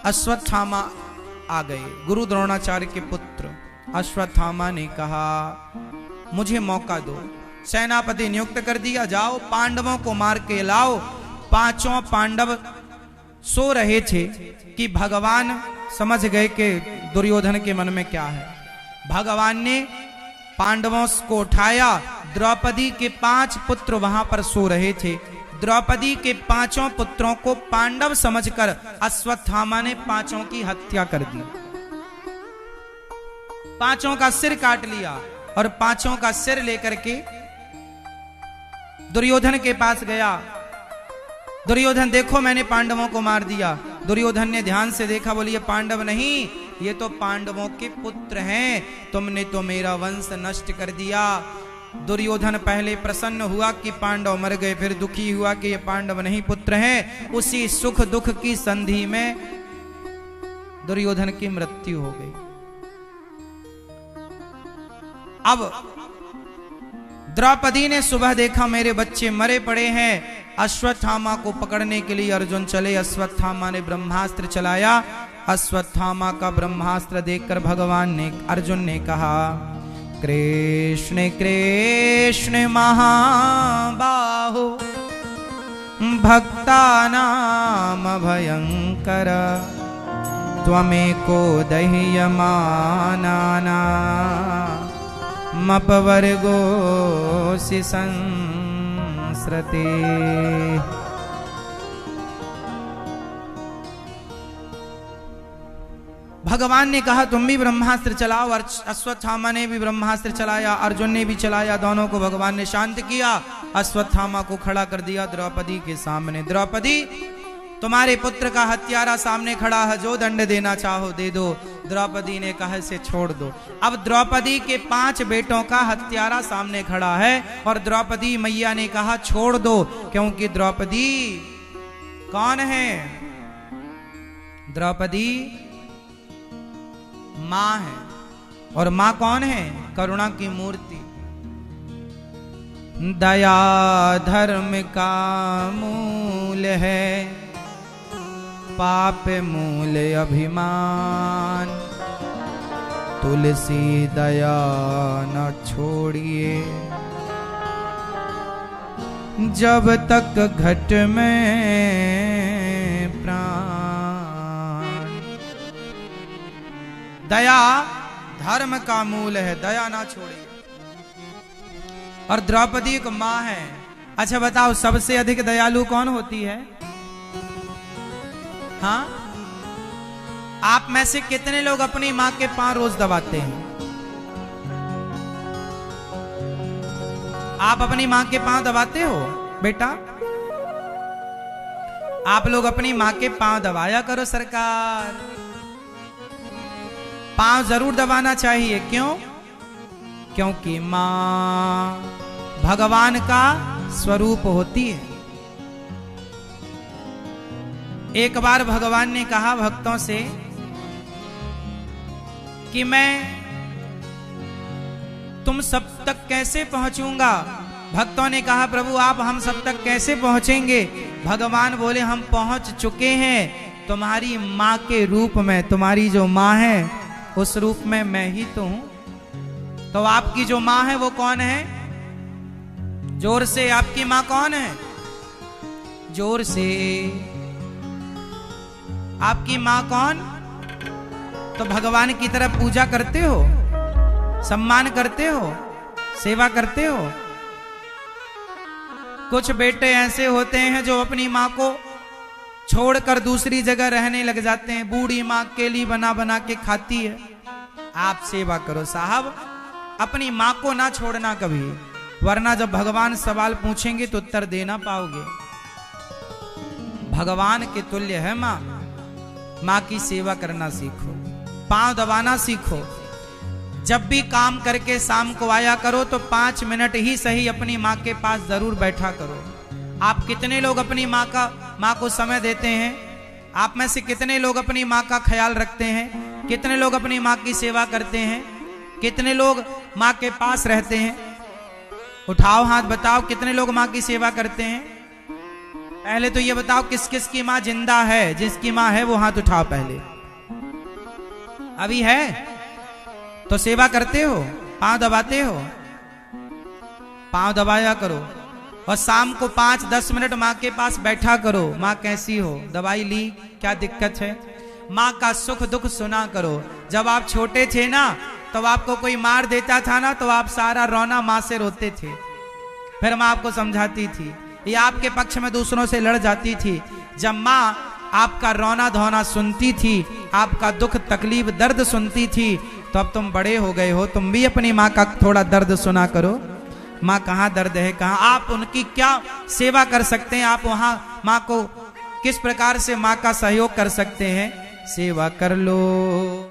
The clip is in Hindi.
अश्वत्थामा आ गए, गुरु द्रोणाचार्य के पुत्र। अश्वत्थामा ने कहा मुझे मौका दो, सेनापति नियुक्त कर दिया, जाओ पांडवों को मार के लाओ। पांचों पांडव सो रहे थे कि भगवान समझ गए कि दुर्योधन के मन में क्या है। भगवान ने पांडवों को उठाया। द्रौपदी के 5 पुत्र वहां पर सो रहे थे। द्रौपदी के 5 पुत्रों को पांडव समझकर अश्वत्थामा ने 5 की हत्या कर दी। 5 का सिर काट लिया और 5 का सिर लेकर के दुर्योधन के पास गया। दुर्योधन देखो मैंने पांडवों को मार दिया। दुर्योधन ने ध्यान से देखा, बोली ये पांडव नहीं, ये तो पांडवों के पुत्र हैं, तुमने तो मेरा वंश नष्ट कर दिया। दुर्योधन पहले प्रसन्न हुआ कि पांडव मर गए, फिर दुखी हुआ कि ये पांडव नहीं पुत्र हैं। उसी सुख दुख की संधि में दुर्योधन की मृत्यु हो गई। अब द्रौपदी ने सुबह देखा मेरे बच्चे मरे पड़े हैं। अश्वत्थामा को पकड़ने के लिए अर्जुन चले। अश्वत्थामा ने ब्रह्मास्त्र चलाया। अश्वत्थामा का ब्रह्मास्त्र देखकर भगवान ने, अर्जुन ने कहा कृष्ण कृष्ण महाबाहो भक्तानाम भयंकर त्वमेको दह्यमानाना मपवर्गोऽसि संस्रते। भगवान ने कहा तुम भी ब्रह्मास्त्र चलाओ। और अश्वत्थामा ने भी ब्रह्मास्त्र चलाया, अर्जुन ने भी चलाया। दोनों को भगवान ने शांत किया। अश्वत्थामा को खड़ा कर दिया द्रौपदी के सामने। द्रौपदी तुम्हारे पुत्र का हत्यारा सामने खड़ा है, जो दंड देना चाहो दे दो। द्रौपदी ने कहा इसे छोड़ दो। अब द्रौपदी के 5 बेटों का हत्यारा सामने खड़ा है और द्रौपदी मैया ने कहा छोड़ दो, क्योंकि द्रौपदी कौन है? द्रौपदी मां है। और मां कौन है? करुणा की मूर्ति। दया धर्म का मूल है, पाप मूल अभिमान। तुलसी दया न छोड़िए, जब तक घट में प्राण। दया धर्म का मूल है, दया ना छोड़िए। और द्रौपदी एक मां है। अच्छा बताओ सबसे अधिक दयालु कौन होती है? हाँ, आप में से कितने लोग अपनी मां के पांव रोज दबाते हैं? आप अपनी मां के पांव दबाते हो बेटा? आप लोग अपनी मां के पांव दबाया करो। सरकार पांव जरूर दबाना चाहिए। क्यों? क्योंकि मां भगवान का स्वरूप होती है। एक बार भगवान ने कहा भक्तों से कि मैं तुम सब तक कैसे पहुंचूंगा? भक्तों ने कहा प्रभु आप हम सब तक कैसे पहुंचेंगे? भगवान बोले हम पहुंच चुके हैं तुम्हारी मां के रूप में। तुम्हारी जो मां है उस रूप में मैं ही तो हूं। तो आपकी जो मां है वो कौन है? जोर से आपकी मां कौन है? जोर से आपकी मां कौन? तो भगवान की तरफ पूजा करते हो, सम्मान करते हो, सेवा करते हो। कुछ बेटे ऐसे होते हैं जो अपनी मां को छोड़कर दूसरी जगह रहने लग जाते हैं। बूढ़ी मां केली बना बना के खाती है। आप सेवा करो साहब, अपनी मां को ना छोड़ना कभी, वरना जब भगवान सवाल पूछेंगे तो उत्तर देना पाओगे। भगवान के तुल्य है मां। मां की सेवा करना सीखो, पांव दबाना सीखो। जब भी काम करके शाम को आया करो तो 5 मिनट ही सही अपनी मां के पास जरूर बैठा करो। आप कितने लोग अपनी मां को समय देते हैं? आप में से कितने लोग अपनी मां का ख्याल रखते हैं? कितने लोग अपनी मां की सेवा करते हैं? कितने लोग मां के पास रहते हैं? उठाओ हाथ, बताओ कितने लोग मां की सेवा करते हैं? पहले तो ये बताओ किस किस की माँ जिंदा है? जिसकी माँ है वो हाथ उठाओ पहले। अभी है तो सेवा करते हो, पांव दबाते हो, पांव दबाया करो। और शाम को 5-10 मिनट माँ के पास बैठा करो। माँ कैसी हो, दवाई ली, क्या दिक्कत है? माँ का सुख दुख सुना करो। जब आप छोटे थे ना, तो आपको कोई मार देता था ना, तो आप सारा रोना माँ से रोते थे। फिर माँ आपको समझाती थी, ये आपके पक्ष में दूसरों से लड़ जाती थी। जब माँ आपका रोना धोना सुनती थी, आपका दुख तकलीफ दर्द सुनती थी, तो अब तुम बड़े हो गए हो, तुम भी अपनी माँ का थोड़ा दर्द सुना करो। माँ कहाँ दर्द है, कहाँ आप उनकी क्या सेवा कर सकते हैं, आप वहां माँ को किस प्रकार से माँ का सहयोग कर सकते हैं, सेवा कर लो।